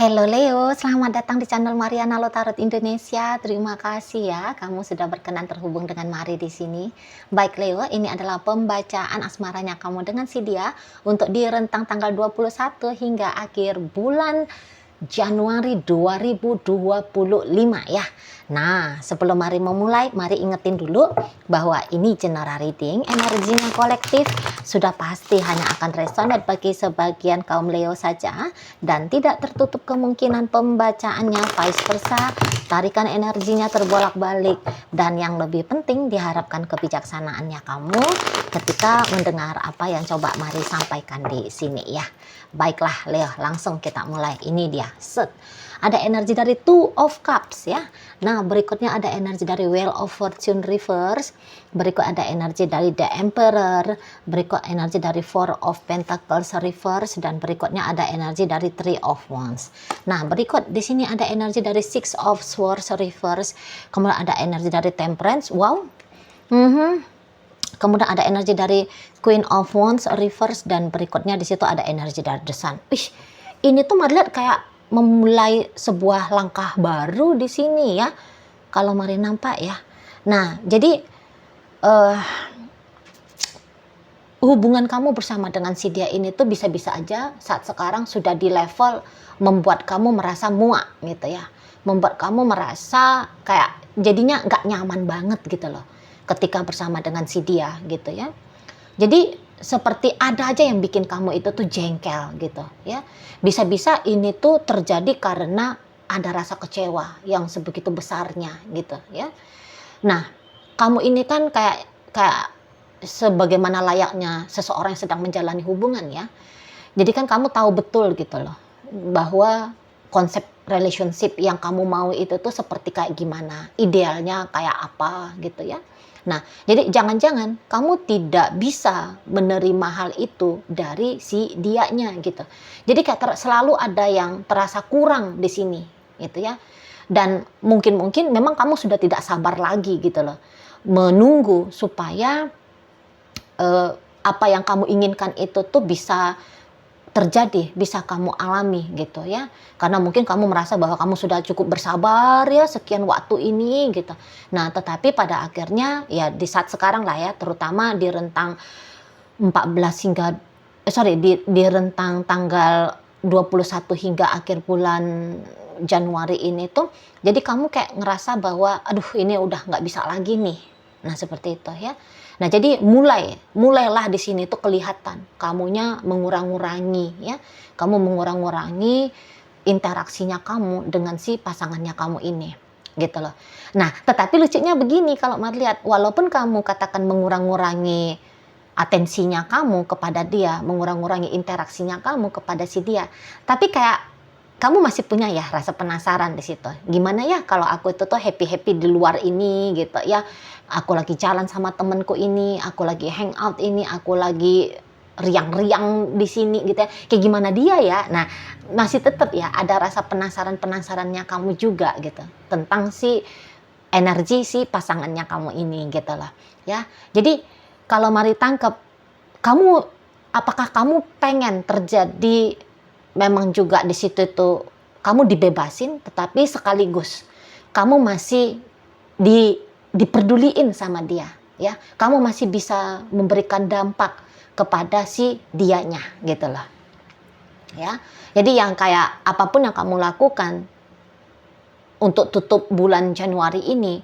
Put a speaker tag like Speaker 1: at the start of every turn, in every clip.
Speaker 1: Hello Leo, selamat datang di channel Mariana Lotarot Indonesia. Terima kasih ya, kamu sudah berkenan terhubung dengan Mari di sini. Baik Leo, ini adalah pembacaan asmaranya kamu dengan si dia untuk di rentang tanggal 21 hingga akhir bulan Januari 2025 ya. Nah, sebelum mari memulai, mari ingetin dulu bahwa ini general reading, energinya kolektif, sudah pasti hanya akan resonate bagi sebagian kaum Leo saja dan tidak tertutup kemungkinan pembacaannya vice versa, tarikan energinya terbolak-balik, dan yang lebih penting diharapkan kebijaksanaannya kamu ketika mendengar apa yang coba mari sampaikan di sini ya. Baiklah Leo, langsung kita mulai. Ini dia, set. Ada energi dari Two of Cups ya. Nah, berikutnya ada energi dari Wheel of Fortune Reverse. Berikut ada energi dari The Emperor. Berikut energi dari Four of Pentacles Reverse. Dan berikutnya ada energi dari Three of Wands. Nah, berikut di sini ada energi dari Six of Swords Reverse. Kemudian ada energi dari Temperance. Wow. Kemudian ada energi dari Queen of Wands Reverse, dan berikutnya di situ ada energi dari The Sun. Ini tuh mari lihat kayak memulai sebuah langkah baru di sini ya. Kalau mari nampak ya. Nah, jadi hubungan kamu bersama dengan si dia ini tuh bisa-bisa aja saat sekarang sudah di level membuat kamu merasa muak gitu ya. Membuat kamu merasa kayak jadinya nggak nyaman banget gitu loh ketika bersama dengan si dia gitu ya. Jadi seperti ada aja yang bikin kamu itu tuh jengkel gitu ya. Bisa-bisa ini tuh terjadi karena ada rasa kecewa yang sebegitu besarnya gitu ya. Nah, kamu ini kan kayak sebagaimana layaknya seseorang yang sedang menjalani hubungan ya. Jadi kan kamu tahu betul gitu loh bahwa konsep relationship yang kamu mau itu tuh seperti kayak gimana, idealnya kayak apa gitu ya. Nah, jadi jangan-jangan kamu tidak bisa menerima hal itu dari si dianya gitu. Jadi kayak selalu ada yang terasa kurang di sini gitu ya. Dan mungkin memang kamu sudah tidak sabar lagi gitu loh. Menunggu supaya apa yang kamu inginkan itu tuh bisa terjadi, bisa kamu alami gitu ya. Karena mungkin kamu merasa bahwa kamu sudah cukup bersabar ya sekian waktu ini gitu. Nah, tetapi pada akhirnya ya di saat sekarang lah ya, terutama di rentang 14 hingga di rentang tanggal 21 hingga akhir bulan Januari ini tuh, jadi kamu kayak ngerasa bahwa aduh ini udah nggak bisa lagi nih. Nah, seperti itu ya. Nah, jadi mulailah di sini tuh kelihatan kamunya mengurang-ngurangi ya. Kamu mengurang-ngurangi interaksinya kamu dengan si pasangannya kamu ini gitu loh. Nah, tetapi lucunya begini kalau mari lihat, walaupun kamu katakan mengurang-ngurangi atensinya kamu kepada dia, mengurang-ngurangi interaksinya kamu kepada si dia, tapi kayak kamu masih punya ya rasa penasaran di situ. Gimana ya kalau aku itu tuh happy-happy di luar ini gitu ya. Aku lagi jalan sama temenku ini, aku lagi hangout ini, aku lagi riang-riang di sini gitu ya. Kayak gimana dia ya? Nah, masih tetap ya ada rasa penasaran-penasarannya kamu juga gitu tentang si energi si pasangannya kamu ini gitu loh. Ya. Jadi kalau mari tangkap, kamu apakah kamu pengen terjadi memang juga di situ tuh kamu dibebasin, tetapi sekaligus kamu masih diperduliin sama dia ya. Kamu masih bisa memberikan dampak kepada si dianya gitu loh ya. Jadi yang kayak apapun yang kamu lakukan untuk tutup bulan Januari ini,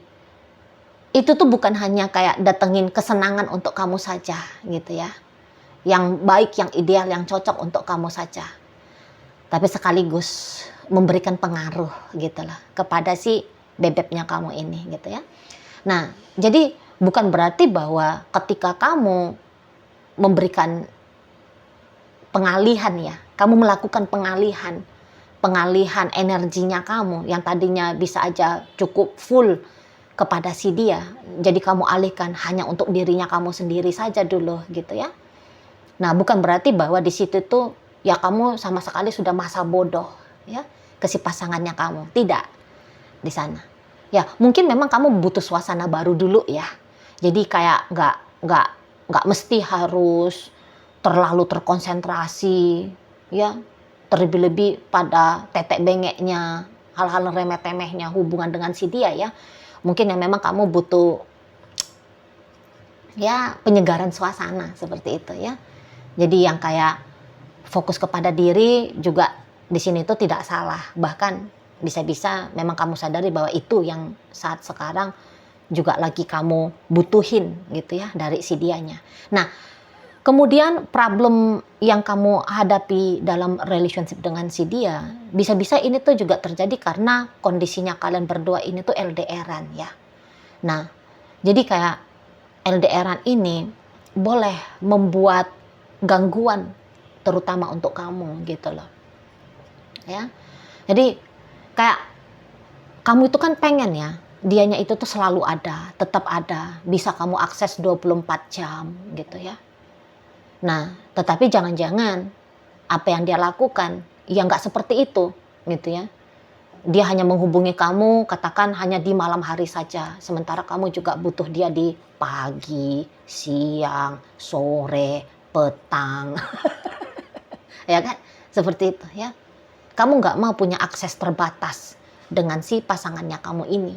Speaker 1: itu tuh bukan hanya kayak datengin kesenangan untuk kamu saja gitu ya, yang baik, yang ideal, yang cocok untuk kamu saja, tapi sekaligus memberikan pengaruh gitu lah kepada si bebeknya kamu ini gitu ya. Nah, jadi bukan berarti bahwa ketika kamu memberikan pengalihan ya, kamu melakukan pengalihan energinya kamu yang tadinya bisa aja cukup full kepada si dia, jadi kamu alihkan hanya untuk dirinya kamu sendiri saja dulu gitu ya. Nah, bukan berarti bahwa di situ tuh ya kamu sama sekali sudah masa bodoh ya ke si pasangannya kamu. Tidak di sana. Ya, mungkin memang kamu butuh suasana baru dulu ya. Jadi kayak nggak mesti harus terlalu terkonsentrasi ya terlebih-lebih pada tetek bengeknya, hal-hal remeh-temehnya hubungan dengan si dia ya. Mungkin yang memang kamu butuh ya penyegaran suasana seperti itu ya. Jadi yang kayak fokus kepada diri juga di sini tuh tidak salah. Bahkan bisa-bisa memang kamu sadari bahwa itu yang saat sekarang juga lagi kamu butuhin gitu ya dari si dianya. Nah, kemudian problem yang kamu hadapi dalam relationship dengan si dia, bisa-bisa ini tuh juga terjadi karena kondisinya kalian berdua ini tuh LDRan ya. Nah, jadi kayak LDRan ini boleh membuat gangguan terutama untuk kamu gitu loh. Ya. Jadi kayak kamu itu kan pengen ya, dianya itu tuh selalu ada, tetap ada, bisa kamu akses 24 jam gitu ya. Nah, tetapi jangan-jangan apa yang dia lakukan ya nggak seperti itu gitu ya. Dia hanya menghubungi kamu katakan hanya di malam hari saja, sementara kamu juga butuh dia di pagi, siang, sore, petang. Ya kan? Seperti itu ya. Kamu nggak mau punya akses terbatas dengan si pasangannya kamu ini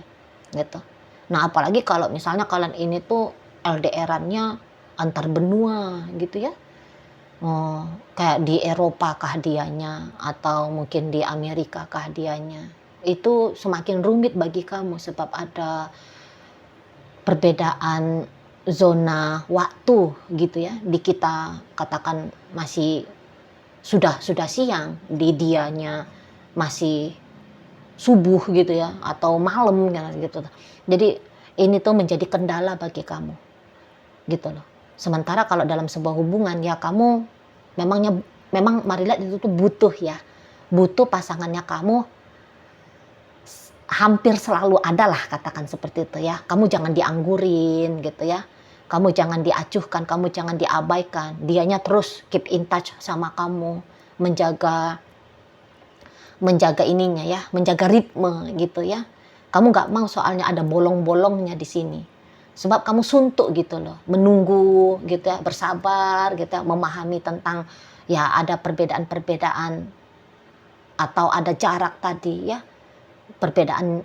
Speaker 1: gitu. Nah, apalagi kalau misalnya kalian ini tuh LDR-annya antar benua gitu ya. Oh, kayak di Eropa kah dianya atau mungkin di Amerika kah dianya. Itu semakin rumit bagi kamu sebab ada perbedaan zona waktu gitu ya. Di kita katakan masih sudah siang, di dianya masih subuh gitu ya atau malam gitu. Jadi ini tuh menjadi kendala bagi kamu gitu loh. Sementara kalau dalam sebuah hubungan ya kamu memang mari lihat itu tuh butuh ya. Butuh pasangannya kamu hampir selalu ada lah katakan seperti itu ya. Kamu jangan dianggurin gitu ya. Kamu jangan diacuhkan, kamu jangan diabaikan. Dianya terus keep in touch sama kamu, menjaga ininya ya, menjaga ritme gitu ya. Kamu nggak mau soalnya ada bolong-bolongnya di sini. Sebab kamu suntuk gitu loh, menunggu gitu ya, bersabar gitu ya, memahami tentang ya ada perbedaan-perbedaan atau ada jarak tadi ya. Perbedaan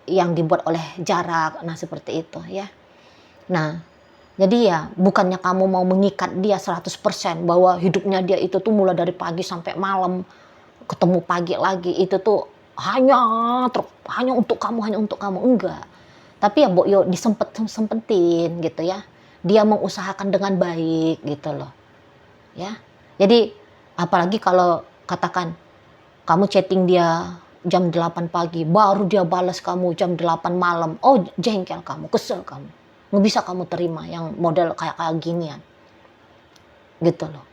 Speaker 1: yang dibuat oleh jarak, nah seperti itu ya. Nah, jadi ya bukannya kamu mau mengikat dia 100% bahwa hidupnya dia itu tuh mulai dari pagi sampai malam, ketemu pagi lagi, itu tuh hanya untuk kamu, enggak. Tapi ya yo disempet-sempetin gitu ya. Dia mengusahakan dengan baik gitu loh. Ya. Jadi apalagi kalau katakan kamu chatting dia jam 8 pagi, baru dia balas kamu jam 8 malam. Oh, jengkel kamu, kesel kamu. Nggak bisa kamu terima yang model kayak ginian. Gitu loh.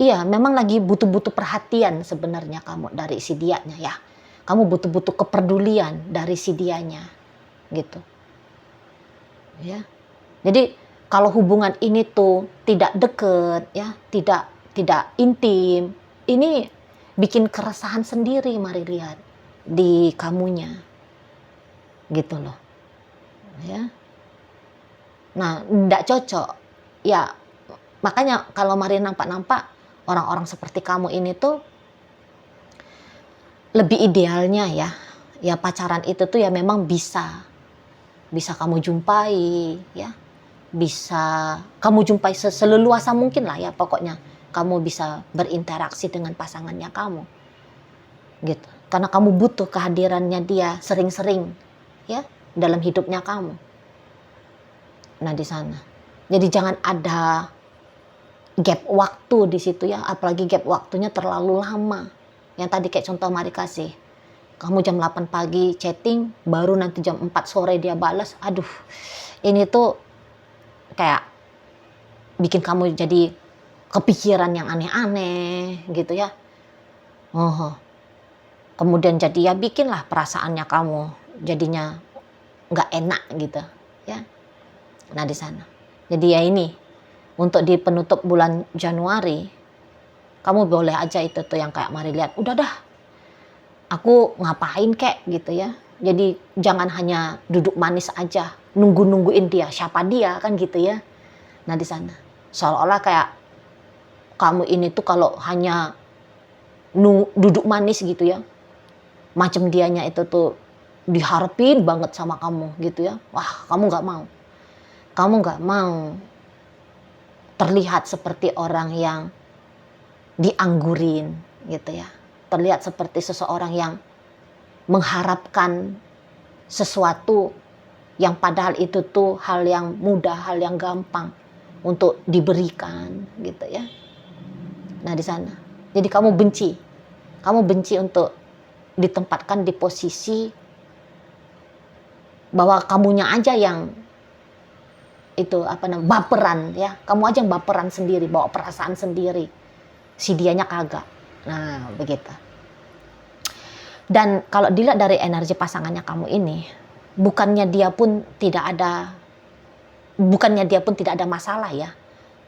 Speaker 1: Iya, memang lagi butuh-butuh perhatian sebenarnya kamu dari si dianya ya. Kamu butuh-butuh kepedulian dari si dianya. Gitu. Ya. Jadi kalau hubungan ini tuh tidak deket ya, tidak intim, ini bikin keresahan sendiri mari lihat di kamunya. Gitu loh. Ya. Nah, enggak cocok. Ya, makanya kalau mari nampak-nampak orang-orang seperti kamu ini tuh lebih idealnya ya pacaran itu tuh ya memang bisa kamu jumpai ya, bisa kamu jumpai seleluasa mungkin lah ya, pokoknya kamu bisa berinteraksi dengan pasangannya kamu gitu, karena kamu butuh kehadirannya dia sering-sering ya dalam hidupnya kamu. Nah di sana jadi jangan ada gap waktu di situ ya, apalagi gap waktunya terlalu lama. Yang tadi kayak contoh mari kasih, kamu jam 8 pagi chatting, baru nanti jam 4 sore dia balas. Aduh, ini tuh kayak bikin kamu jadi kepikiran yang aneh-aneh gitu ya. Kemudian jadi ya bikinlah perasaannya kamu jadinya nggak enak gitu ya. Nah di sana. Jadi ya ini untuk di penutup bulan Januari, kamu boleh aja itu tuh yang kayak mari lihat, udah dah, aku ngapain kek gitu ya. Jadi jangan hanya duduk manis aja, nungguin dia, siapa dia kan gitu ya. Nah di sana, seolah-olah kayak kamu ini tuh kalau hanya duduk manis gitu ya, macam dianya itu tuh diharapin banget sama kamu gitu ya, wah kamu nggak mau terlihat seperti orang yang dianggurin gitu ya, terlihat seperti seseorang yang mengharapkan sesuatu yang padahal itu tuh hal yang mudah, hal yang gampang untuk diberikan gitu ya. Nah di sana, jadi kamu benci untuk ditempatkan di posisi bahwa kamunya aja yang itu baperan ya, kamu aja yang baperan sendiri, bawa perasaan sendiri, si dianya kagak. Nah begitu. Dan kalau dilihat dari energi pasangannya kamu ini, bukannya dia pun tidak ada masalah ya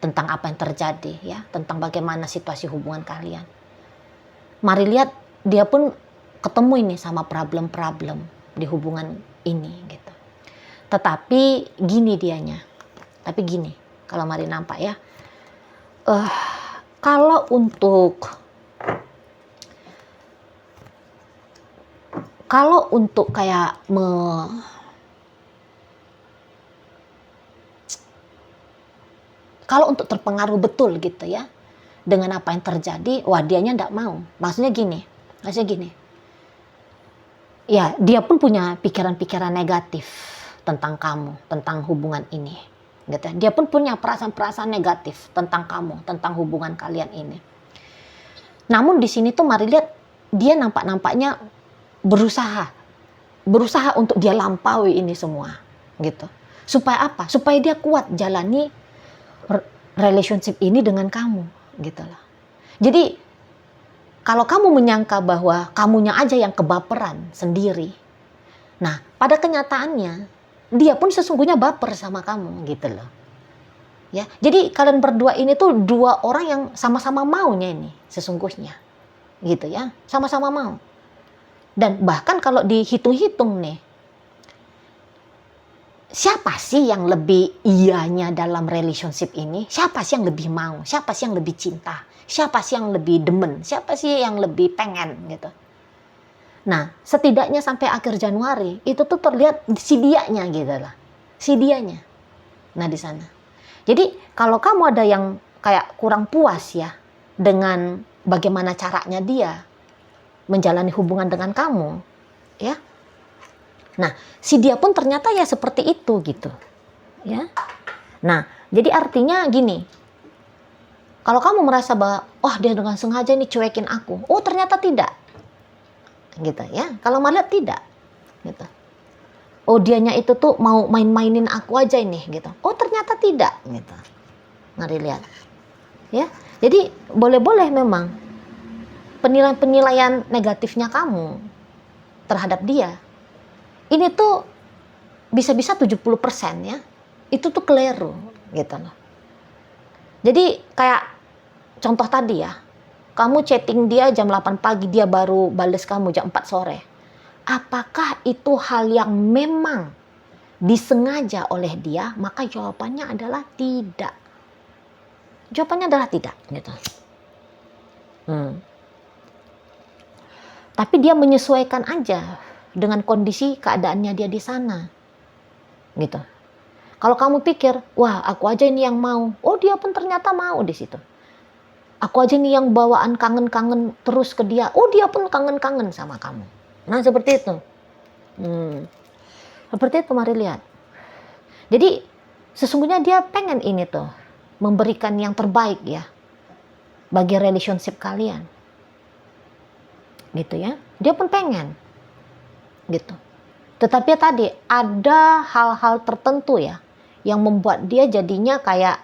Speaker 1: tentang apa yang terjadi ya, tentang bagaimana situasi hubungan kalian. Mari lihat, dia pun ketemu ini sama problem-problem di hubungan ini gitu. Tetapi gini dianya. Tapi gini, kalau mari nampak ya. Kalau untuk kayak kalau untuk terpengaruh betul gitu ya dengan apa yang terjadi, wah dianya enggak mau. Maksudnya gini. Ya, dia pun punya pikiran-pikiran negatif tentang kamu, tentang hubungan ini. Gitu ya. Dia pun punya perasaan-perasaan negatif tentang kamu, tentang hubungan kalian ini. Namun di sini tuh mari lihat, dia nampaknya berusaha untuk dia lampaui ini semua, gitu. Supaya apa? Supaya dia kuat jalani relationship ini dengan kamu, gitu loh. Jadi kalau kamu menyangka bahwa kamunya aja yang kebaperan sendiri, nah pada kenyataannya dia pun sesungguhnya baper sama kamu, gitu loh. Ya, jadi kalian berdua ini tuh dua orang yang sama-sama maunya ini sesungguhnya, gitu ya, sama-sama mau. Dan bahkan kalau dihitung-hitung nih, siapa sih yang lebih iyanya dalam relationship ini? Siapa sih yang lebih mau? Siapa sih yang lebih cinta? Siapa sih yang lebih demen? Siapa sih yang lebih pengen gitu? Nah, setidaknya sampai akhir Januari itu tuh terlihat si dianya gitu lah. Si dianya. Nah, di sana. Jadi, kalau kamu ada yang kayak kurang puas ya dengan bagaimana caranya dia menjalani hubungan dengan kamu, ya. Nah, si dia pun ternyata ya seperti itu gitu. Ya. Nah, jadi artinya gini. Kalau kamu merasa bahwa wah dia dengan sengaja nih cuekin aku. Oh, ternyata tidak. Gitu ya. Kalau melihat tidak. Gitu. Oh, dianya itu tuh mau main-mainin aku aja ini gitu. Oh, ternyata tidak gitu. Mari lihat. Ya. Jadi boleh-boleh memang penilaian negatifnya kamu terhadap dia ini tuh bisa-bisa 70% ya, itu tuh keliru gitu loh. Jadi kayak contoh tadi ya, kamu chatting dia jam 8 pagi, dia baru bales kamu jam 4 sore. Apakah itu hal yang memang disengaja oleh dia? Maka jawabannya adalah tidak. Jawabannya adalah tidak gitu. Tapi dia menyesuaikan aja dengan kondisi keadaannya dia di sana. Gitu. Kalau kamu pikir, wah aku aja ini yang mau. Oh, dia pun ternyata mau di situ. Aku aja nih yang bawaan kangen-kangen terus ke dia. Oh, dia pun kangen-kangen sama kamu. Nah, seperti itu. Seperti itu, mari lihat. Jadi, sesungguhnya dia pengen ini tuh. Memberikan yang terbaik ya. Bagi relationship kalian. Gitu ya. Dia pun pengen. Gitu. Tetapi tadi ada hal-hal tertentu ya yang membuat dia jadinya kayak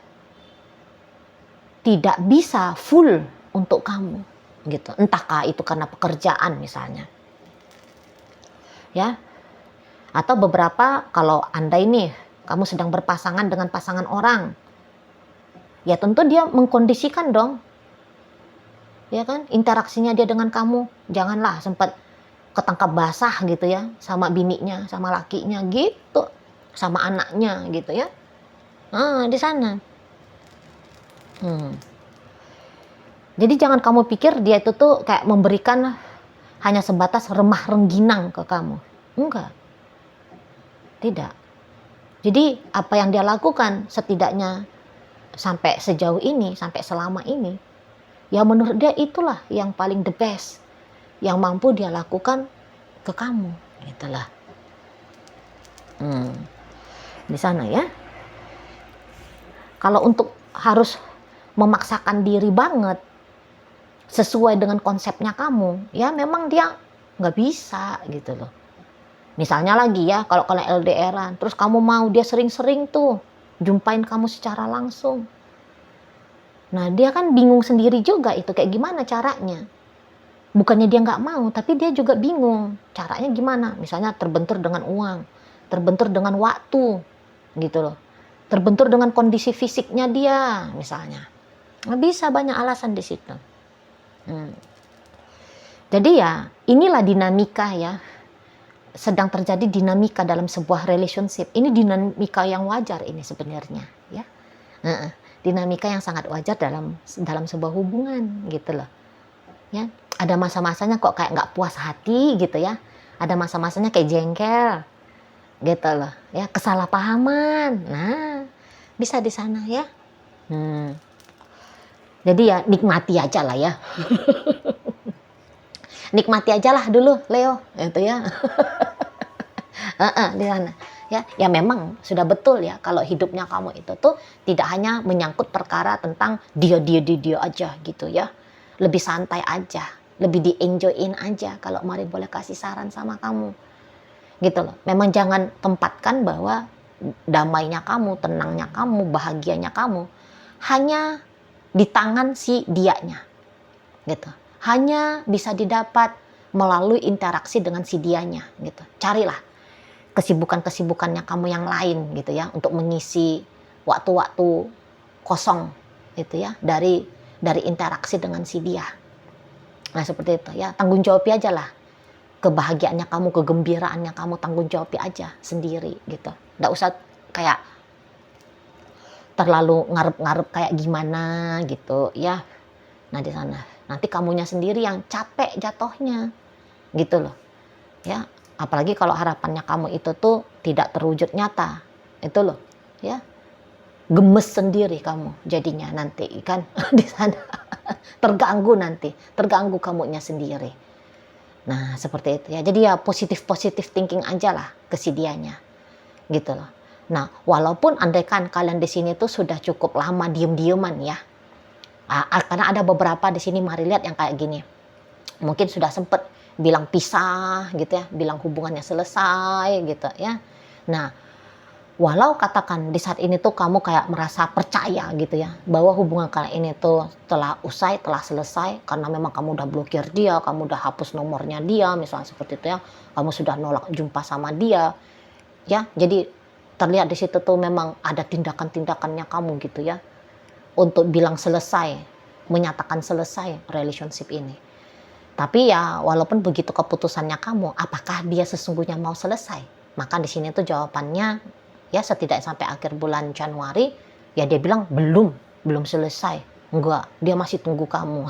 Speaker 1: tidak bisa full untuk kamu gitu. Entahkah itu karena pekerjaan misalnya. Ya. Atau beberapa kalau Anda ini kamu sedang berpasangan dengan pasangan orang. Ya tentu dia mengkondisikan dong. Ya kan? Interaksinya dia dengan kamu janganlah sempat ketangkap basah gitu ya sama bininya, sama lakinya gitu, sama anaknya gitu ya. Di sana. Jadi jangan kamu pikir dia itu tuh kayak memberikan hanya sebatas remah rengginang ke kamu. Enggak, tidak. Jadi apa yang dia lakukan setidaknya sampai sejauh ini, sampai selama ini, ya menurut dia itulah yang paling the best, yang mampu dia lakukan ke kamu, gitulah. Di sana ya. Kalau untuk harus memaksakan diri banget sesuai dengan konsepnya kamu, ya memang dia nggak bisa gitu loh. Misalnya lagi ya, kalau kalian LDRan, terus kamu mau dia sering-sering tuh jumpain kamu secara langsung. Nah dia kan bingung sendiri juga itu kayak gimana caranya. Bukannya dia nggak mau, tapi dia juga bingung caranya gimana. Misalnya terbentur dengan uang, terbentur dengan waktu, gitu loh. Terbentur dengan kondisi fisiknya dia, misalnya. Nggak bisa, banyak alasan di situ. Jadi ya, inilah dinamika ya. Sedang terjadi dinamika dalam sebuah relationship. Ini dinamika yang wajar ini sebenarnya, ya. Dinamika yang sangat wajar dalam sebuah hubungan, gitu loh. Ya, ada masa-masanya kok kayak nggak puas hati gitu ya. Ada masa-masanya kayak jengkel, gitu loh. Ya, kesalahpahaman. Nah, bisa di sana ya. Jadi ya nikmati aja lah ya. Nikmati aja lah dulu, Leo, itu ya. Di sana. Ya memang sudah betul ya kalau hidupnya kamu itu tuh tidak hanya menyangkut perkara tentang dia aja gitu ya. Lebih santai aja, lebih di-enjoyin aja kalau Mari boleh kasih saran sama kamu. Gitu loh. Memang jangan tempatkan bahwa damainya kamu, tenangnya kamu, bahagianya kamu hanya di tangan si dianya. Gitu. Hanya bisa didapat melalui interaksi dengan si dianya gitu. Carilah kesibukan-kesibukannya kamu yang lain gitu ya untuk mengisi waktu-waktu kosong gitu ya dari interaksi dengan si dia. Nah seperti itu ya, tanggung jawab aja lah kebahagiaannya kamu, kegembiraannya kamu, tanggung jawab aja sendiri gitu. Nggak usah kayak terlalu ngarep-ngarep kayak gimana gitu ya. Nah di sana nanti kamunya sendiri yang capek jatuhnya gitu loh ya. Apalagi kalau harapannya kamu itu tuh tidak terwujud nyata, itu loh ya, gemes sendiri kamu jadinya nanti kan di sana. terganggu kamunya sendiri. Nah seperti itu ya, jadi ya positif thinking aja lah ke si dianya gitu loh. Nah walaupun andaikan kalian di sini tuh sudah cukup lama diem-dieman ya, karena ada beberapa di sini Mari lihat yang kayak gini, mungkin sudah sempet bilang pisah gitu ya, bilang hubungannya selesai gitu ya. Nah walau katakan di saat ini tuh kamu kayak merasa percaya gitu ya bahwa hubungan kalian ini tuh telah usai, telah selesai karena memang kamu udah blokir dia, kamu udah hapus nomornya dia misalnya seperti itu ya, kamu sudah nolak jumpa sama dia ya. Jadi terlihat di situ tuh memang ada tindakan-tindakannya kamu gitu ya untuk bilang selesai, menyatakan selesai relationship ini. Tapi ya walaupun begitu keputusannya kamu, apakah dia sesungguhnya mau selesai? Maka di sini tuh jawabannya ya setidaknya sampai akhir bulan Januari ya dia bilang belum selesai. Enggak, dia masih tunggu kamu.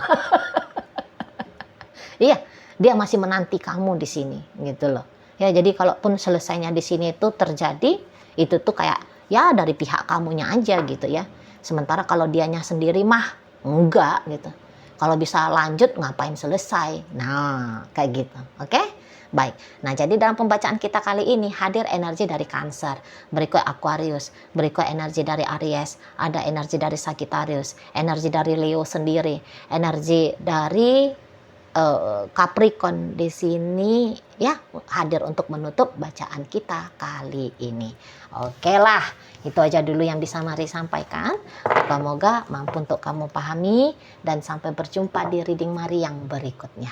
Speaker 1: Iya, dia masih menanti kamu di sini gitu loh. Ya jadi kalaupun selesainya di sini itu terjadi, itu tuh kayak ya dari pihak kamunya aja gitu ya. Sementara kalau dianya sendiri mah enggak gitu. Kalau bisa lanjut ngapain selesai? Nah, kayak gitu. Oke? Baik. Nah, jadi dalam pembacaan kita kali ini hadir energi dari Cancer, berikut Aquarius, berikut energi dari Aries, ada energi dari Sagittarius, energi dari Leo sendiri, energi dari Capricorn di sini ya hadir untuk menutup bacaan kita kali ini. Oke lah, itu aja dulu yang bisa Mari sampaikan. Semoga mampu untuk kamu pahami dan sampai berjumpa di reading Mari yang berikutnya.